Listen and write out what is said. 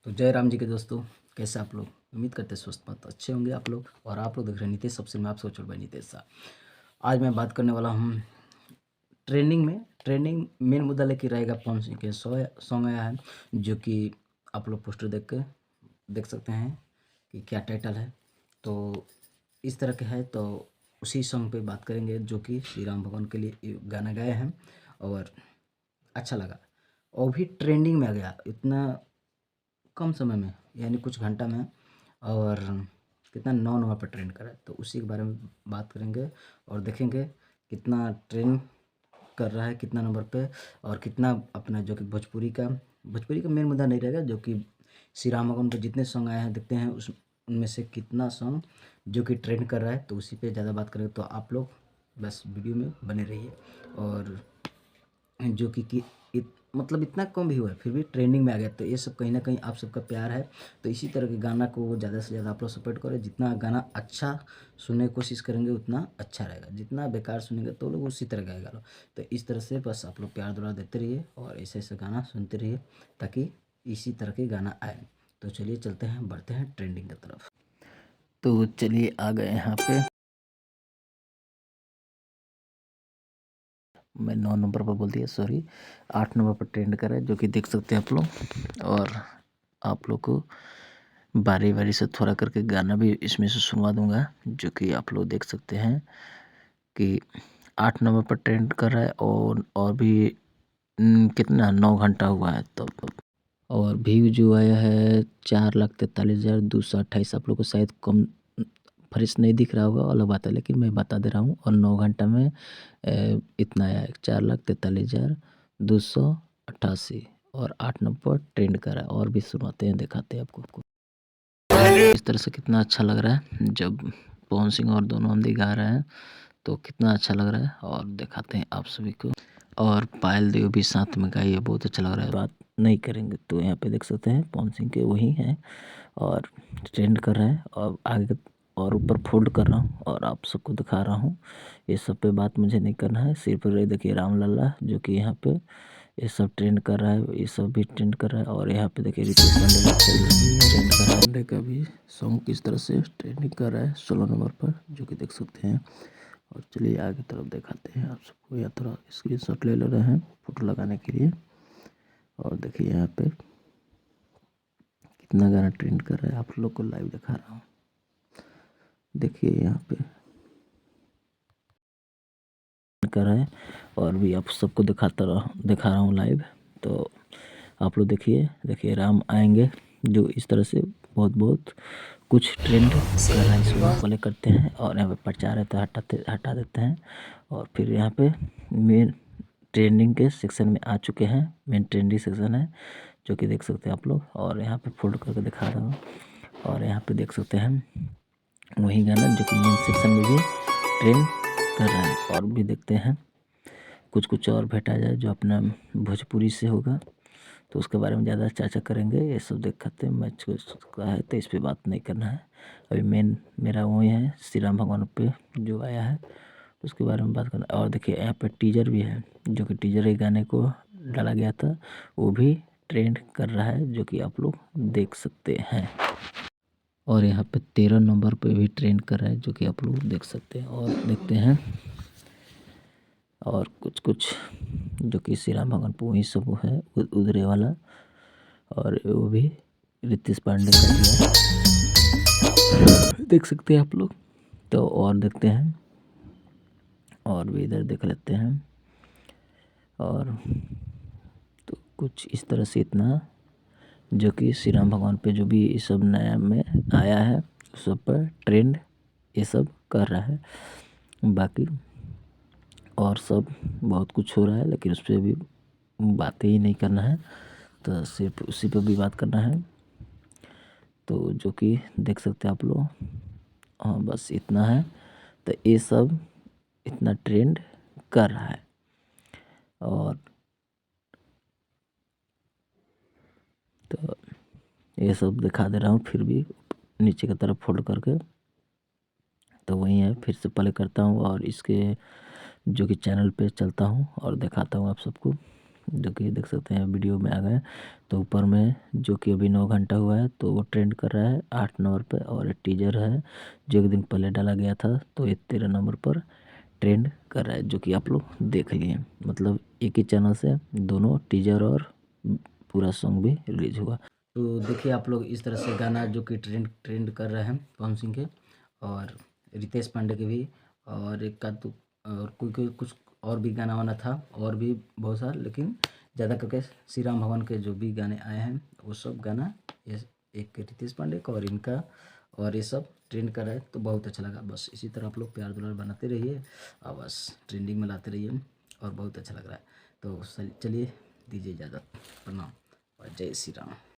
तो जय राम जी के दोस्तों, कैसे आप लोग? उम्मीद करते हैं स्वस्थ मत अच्छे होंगे आप लोग। और आप लोग देख रहे हैं नीतीश सबसे मैं आपसे छोड़ भाई नीतीश सा। आज मैं बात करने वाला हूँ ट्रेंडिंग मेन मुद्दा लेके रहेगा। पवन सिंह के सॉन्ग आया है, जो कि आप लोग पोस्टर देख सकते हैं कि क्या टाइटल है। तो इस तरह के है, तो उसी सॉन्ग पे बात करेंगे, जो कि श्री राम भगवान के लिए ये गाना गाए हैं और अच्छा लगा और भी ट्रेंडिंग में आ गया इतना कम समय में, यानी कुछ घंटा में। और कितना 9 नंबर पर ट्रेंड करा है, तो उसी के बारे में बात करेंगे और देखेंगे कितना ट्रेंड कर रहा है, कितना नंबर पे, और कितना अपना जो कि भोजपुरी का मेन मुद्दा नहीं रहेगा। जो कि श्री राम भगवान पे जितने सॉन्ग आए हैं देखते हैं उनमें से कितना सॉन्ग जो कि ट्रेंड कर रहा है, तो उसी पे ज़्यादा बात करेंगे। तो आप लोग बस वीडियो में बने रहिए। और जो कि मतलब इतना कम भी हुआ है फिर भी ट्रेंडिंग में आ गया, तो ये सब कहीं ना कहीं आप सबका प्यार है। तो इसी तरह के गाना को ज़्यादा से ज़्यादा आप लोग सपोर्ट करें। जितना गाना अच्छा सुनने की कोशिश करेंगे उतना अच्छा रहेगा, जितना बेकार सुनेंगे तो लोग उसी तरह गाएगा लोग। तो इस तरह से बस आप लोग प्यार दुलार देते रहिए और ऐसे ऐसे गाना सुनते रहिए, ताकि इसी तरह के गाना आए। तो चलिए चलते हैं, बढ़ते हैं ट्रेंडिंग की तरफ। तो चलिए आ गए यहाँ पे। मैं 9 नंबर पर बोल दिया, सॉरी, 8 नंबर पर ट्रेंड कर रहा है, जो कि देख सकते हैं आप लोग। और आप लोग को बारी बारी से थोड़ा करके गाना भी इसमें से सुनवा दूंगा, जो कि आप लोग देख सकते हैं कि 8 नंबर पर ट्रेंड कर रहा है। और भी कितना 9 घंटा हुआ है तब। और व्यू जो आया है 4,43,228। आप लोग को शायद कम फ्रेश नहीं दिख रहा होगा, अलग बात है, लेकिन मैं बता दे रहा हूँ। और 9 घंटा में इतना आया है 4,43,288। और 8 नंबर ट्रेंड कर रहा है। और भी सुनाते हैं, दिखाते हैं आपको इस तरह से कितना अच्छा लग रहा है जब पवन सिंह और दोनों हम गा रहे हैं, तो कितना अच्छा लग रहा है। और दिखाते हैं आप सभी को। और पायल देव भी साथ में गाई है, बहुत अच्छा लग रहा है। बात नहीं करेंगे तो यहाँ पे देख सकते हैं पवन सिंह के वही हैं और ट्रेंड कर रहा है। और आगे और ऊपर फोल्ड कर रहा हूँ और आप सबको दिखा रहा हूँ। ये सब पे बात मुझे नहीं करना है, सिर्फ ये देखिए राम लल्ला, जो कि यहाँ पे ये सब ट्रेंड कर रहा है, ये सब भी ट्रेंड कर रहा है। और यहाँ पे देखिए रितेश पांडे का ट्रेंड कर रहा है, पांडे का भी सॉन्ग किस तरह से ट्रेंडिंग कर रहा है 16 नंबर पर, जो कि देख सकते हैं। और चलिए आगे तरफ दिखाते हैं आप सबको। या थोड़ा स्क्रीनशॉट ले रहे हैं फोटो लगाने के लिए। और देखिए यहाँ पे कितना गाना ट्रेंड कर रहा है, आप लोग को लाइव दिखा रहा हूँ। देखिए यहाँ पे कर रहा है और भी आप सबको दिखा रहा हूँ लाइव। तो आप लोग देखिए राम आएंगे, जो इस तरह से बहुत कुछ ट्रेंड कर रहा है। इसको पहले करते हैं और यहाँ पे प्रचार है तो हटा देते हैं। और फिर यहाँ पे मेन ट्रेंडिंग के सेक्शन में आ चुके हैं। मेन ट्रेंडिंग सेक्शन है, जो कि देख सकते हैं आप लोग। और यहाँ पे फोल्ड करके दिखा रहा हूँ। और यहाँ पे देख सकते हैं वही गाना, जो कि मेन सेक्शन में भी ट्रेंड कर रहा है। और भी देखते हैं कुछ और भेटा जाए जो अपना भोजपुरी से होगा, तो उसके बारे में ज़्यादा चर्चा करेंगे। ये सब देखते हैं, मैच का है तो इस पर बात नहीं करना है। अभी मेन मेरा वही है श्री राम भगवान पे जो आया है, उसके बारे में बात करना। और देखिए यहाँ पे टीजर भी है, जो कि टीजर एक गाने को डाला गया था, वो भी ट्रेंड कर रहा है, जो कि आप लोग देख सकते हैं। और यहाँ पे 13 नंबर पे भी ट्रेंड कर रहा है, जो कि आप लोग देख सकते हैं। और देखते हैं और कुछ जो कि श्री राम भगवान पे वही सब है, उधरे वाला। और वो भी रितेश पांडे का दिया देख सकते हैं आप लोग। तो और देखते हैं, और भी इधर देख लेते हैं। और तो कुछ इस तरह से इतना, जो कि श्री राम भगवान पे जो भी ये सब नया में आया है उस सब पर ट्रेंड ये सब कर रहा है। बाकी और सब बहुत कुछ हो रहा है, लेकिन उस पर भी बातें ही नहीं करना है, तो सिर्फ उसी पर भी बात करना है। तो जो कि देख सकते हैं आप लोग। हाँ बस इतना है। तो ये सब इतना ट्रेंड कर रहा है। और तो ये सब दिखा दे रहा हूँ, फिर भी नीचे की तरफ फोल्ड करके। तो वही है, फिर से प्ले करता हूँ और इसके जो कि चैनल पे चलता हूँ और दिखाता हूँ आप सबको। जो कि देख सकते हैं वीडियो में आ गए। तो ऊपर में जो कि अभी 9 घंटा हुआ है तो वो ट्रेंड कर रहा है 8 नंबर पे, और एक टीजर है जो एक दिन पहले डाला गया था तो ये 13 नंबर पर ट्रेंड कर रहा है, जो कि आप लोग देख लिए। मतलब एक ही चैनल से दोनों टीजर और पूरा सॉन्ग भी रिलीज हुआ। तो देखिए आप लोग इस तरह से गाना जो कि ट्रेंड ट्रेंड कर रहे हैं पवन सिंह के और रितेश पांडे के भी, और एक आध और कोई कोई कुछ और भी गाना वाना था और भी बहुत सारा, लेकिन ज़्यादा करके श्री राम भगवान के जो भी गाने आए हैं वो सब गाना ये एक रितेश पांडे का और इनका, और ये सब ट्रेंड कर रहा है तो बहुत अच्छा लगा। बस इसी तरह आप लोग प्यार दुलार बनाते रहिए और बस ट्रेंडिंग में लाते रहिए और बहुत अच्छा लग रहा है। तो चलिए दीजिए इजाज़त, प्रणाम और जय श्री राम।